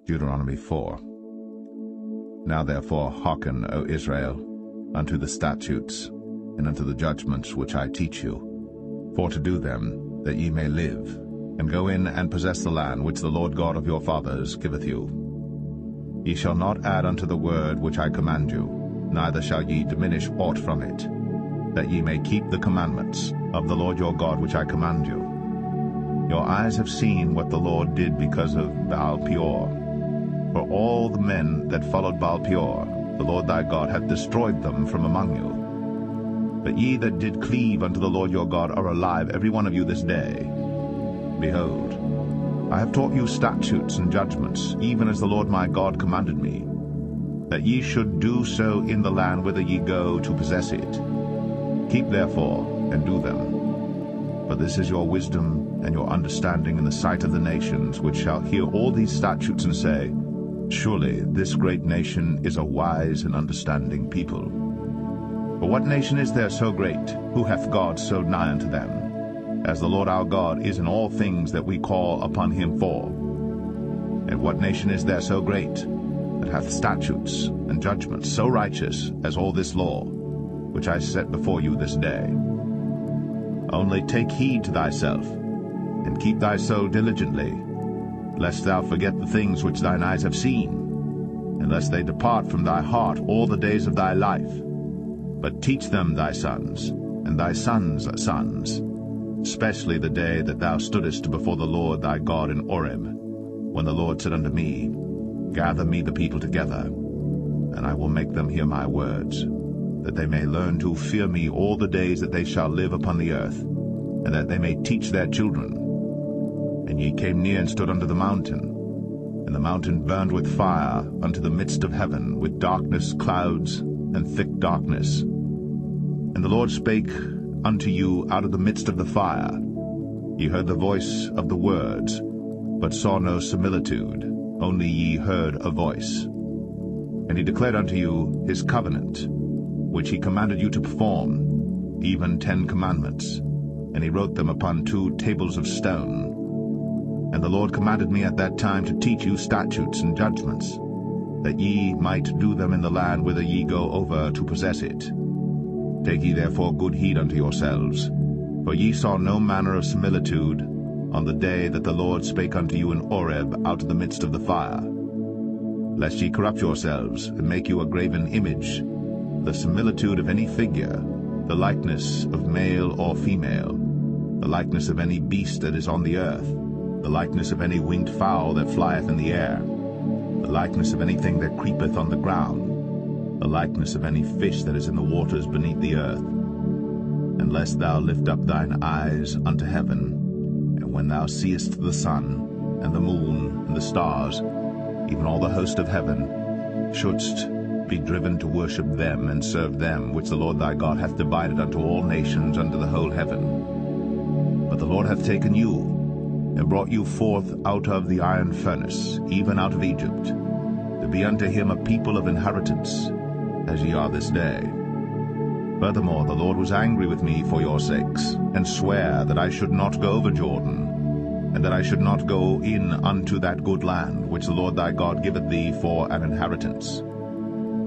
Deuteronomy 4. Now therefore hearken, O Israel, unto the statutes, and unto the judgments which I teach you, for to do them, that ye may live, and go in and possess the land which the Lord God of your fathers giveth you. Ye shall not add unto the word which I command you, neither shall ye diminish aught from it, that ye may keep the commandments of the Lord your God which I command you. Your eyes have seen what the Lord did because of Baal-peor. For all the men that followed Baal-peor, the Lord thy God hath destroyed them from among you. But ye that did cleave unto the Lord your God are alive, every one of you this day. Behold, I have taught you statutes and judgments, even as the Lord my God commanded me, that ye should do so in the land whither ye go to possess it. Keep therefore and do them. For this is your wisdom and your understanding in the sight of the nations, which shall hear all these statutes and say, Surely this great nation is a wise and understanding people. For what nation is there so great, who hath God so nigh unto them, as the Lord our God is in all things that we call upon him for? And what nation is there so great, that hath statutes and judgments so righteous as all this law, which I set before you this day? Only take heed to thyself, and keep thy soul diligently, lest thou forget the things which thine eyes have seen, and lest they depart from thy heart all the days of thy life. But teach them thy sons, and thy sons' sons, especially the day that thou stoodest before the Lord thy God in Horeb, when the Lord said unto me, Gather me the people together, and I will make them hear my words, that they may learn to fear me all the days that they shall live upon the earth, and that they may teach their children. And ye came near and stood under the mountain, and the mountain burned with fire unto the midst of heaven, with darkness, clouds, and thick darkness. And the Lord spake unto you out of the midst of the fire. Ye heard the voice of the words, but saw no similitude, only ye heard a voice. And he declared unto you his covenant, which he commanded you to perform, even 10 commandments, and he wrote them upon 2 tables of stone. And the Lord commanded me at that time to teach you statutes and judgments, that ye might do them in the land whither ye go over to possess it. Take ye therefore good heed unto yourselves, for ye saw no manner of similitude on the day that the Lord spake unto you in Horeb out of the midst of the fire, lest ye corrupt yourselves, and make you a graven image, the similitude of any figure, the likeness of male or female, the likeness of any beast that is on the earth, the likeness of any winged fowl that flieth in the air, the likeness of anything that creepeth on the ground, the likeness of any fish that is in the waters beneath the earth. And lest thou lift up thine eyes unto heaven, and when thou seest the sun, and the moon, and the stars, even all the host of heaven, shouldst be driven to worship them and serve them, which the Lord thy God hath divided unto all nations under the whole heaven. But the Lord hath taken you, and brought you forth out of the iron furnace, even out of Egypt, to be unto him a people of inheritance, as ye are this day. Furthermore, the Lord was angry with me for your sakes, and sware that I should not go over Jordan, and that I should not go in unto that good land, which the Lord thy God giveth thee for an inheritance.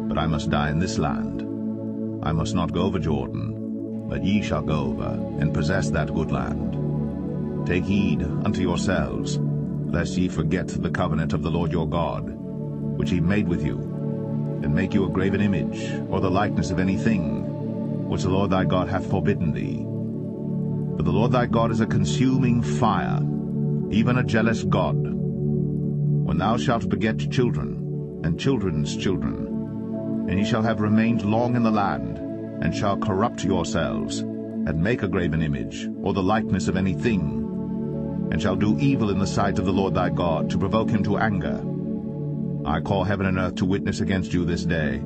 But I must die in this land. I must not go over Jordan, but ye shall go over, and possess that good land. Take heed unto yourselves, lest ye forget the covenant of the Lord your God, which he made with you, and make you a graven image, or the likeness of anything, which the Lord thy God hath forbidden thee. For the Lord thy God is a consuming fire, even a jealous God. When thou shalt beget children, and children's children, and ye shall have remained long in the land, and shall corrupt yourselves, and make a graven image, or the likeness of anything, and shall do evil in the sight of the Lord thy God, to provoke him to anger, I call heaven and earth to witness against you this day,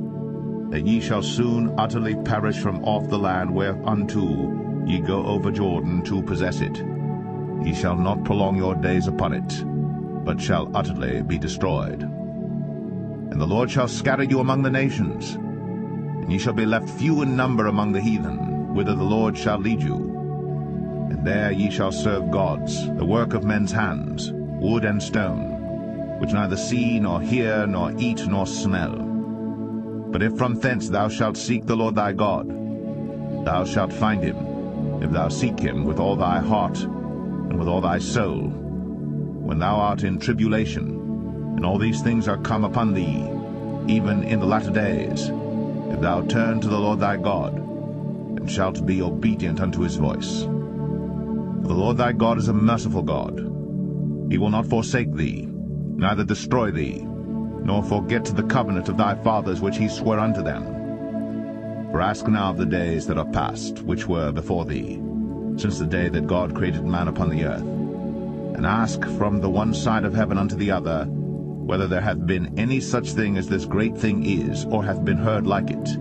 that ye shall soon utterly perish from off the land whereunto ye go over Jordan to possess it. Ye shall not prolong your days upon it, but shall utterly be destroyed. And the Lord shall scatter you among the nations, and ye shall be left few in number among the heathen, whither the Lord shall lead you. And there ye shall serve gods, the work of men's hands, wood and stone. which neither see, nor hear, nor eat, nor smell. But if from thence thou shalt seek the Lord thy God, thou shalt find him, if thou seek him with all thy heart and with all thy soul. When thou art in tribulation, and all these things are come upon thee, even in the latter days, if thou turn to the Lord thy God, and shalt be obedient unto his voice. For the Lord thy God is a merciful God. He will not forsake thee, neither destroy thee, nor forget the covenant of thy fathers which he sware unto them. For ask now of the days that are past, which were before thee, since the day that God created man upon the earth, and ask from the one side of heaven unto the other, whether there hath been any such thing as this great thing is, or hath been heard like it.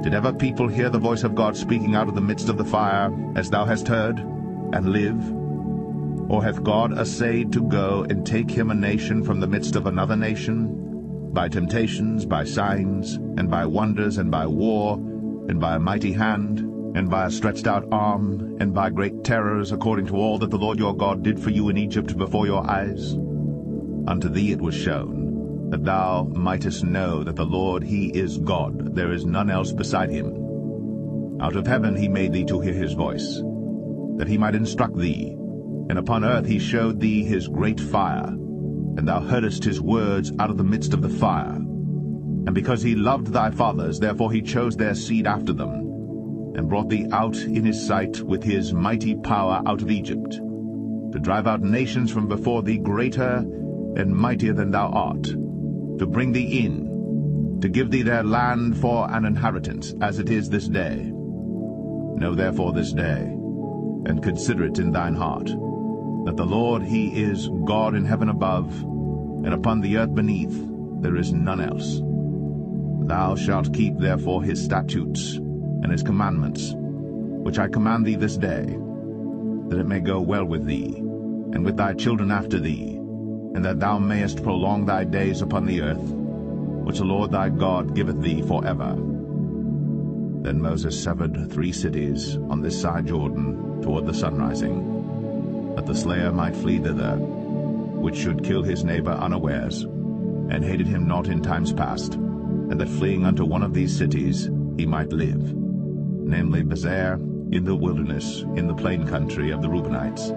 Did ever people hear the voice of God speaking out of the midst of the fire, as thou hast heard, and live? Or hath God assayed to go and take him a nation from the midst of another nation, by temptations, by signs, and by wonders, and by war, and by a mighty hand, and by a stretched out arm, and by great terrors, according to all that the Lord your God did for you in Egypt before your eyes? Unto thee it was shown, that thou mightest know that the Lord he is God, there is none else beside him. Out of heaven he made thee to hear his voice, that he might instruct thee, and upon earth he showed thee his great fire, and thou heardest his words out of the midst of the fire. And because he loved thy fathers, therefore he chose their seed after them, and brought thee out in his sight with his mighty power out of Egypt, to drive out nations from before thee greater and mightier than thou art, to bring thee in, to give thee their land for an inheritance, as it is this day. Know therefore this day, and consider it in thine heart, that the Lord he is God in heaven above, and upon the earth beneath there is none else. Thou shalt keep therefore his statutes and his commandments, which I command thee this day, that it may go well with thee, and with thy children after thee, and that thou mayest prolong thy days upon the earth, which the Lord thy God giveth thee forever. Then Moses severed 3 cities on this side Jordan toward the sunrising, that the slayer might flee thither, which should kill his neighbor unawares, and hated him not in times past, and that fleeing unto one of these cities he might live, namely Bezer in the wilderness, in the plain country of the Reubenites,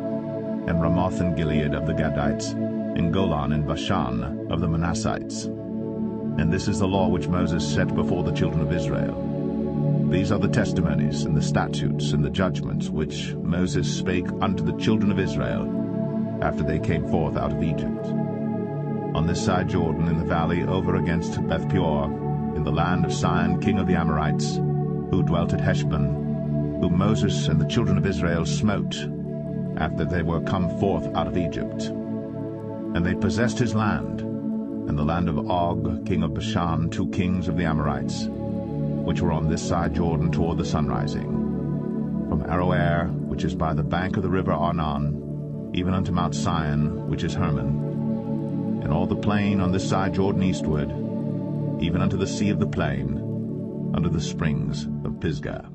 and Ramoth and Gilead of the Gadites, and Golan and Bashan of the Manassites. And this is the law which Moses set before the children of Israel. These are the testimonies, and the statutes, and the judgments which Moses spake unto the children of Israel, after they came forth out of Egypt. On this side Jordan, in the valley over against Beth-peor, in the land of Sihon king of the Amorites, who dwelt at Heshbon, whom Moses and the children of Israel smote, after they were come forth out of Egypt. And they possessed his land, and the land of Og king of Bashan, 2 kings of the Amorites, which were on this side Jordan toward the sunrising, from Aroer, which is by the bank of the river Arnon, even unto Mount Sion, which is Hermon, and all the plain on this side Jordan eastward, even unto the sea of the plain, unto the springs of Pisgah.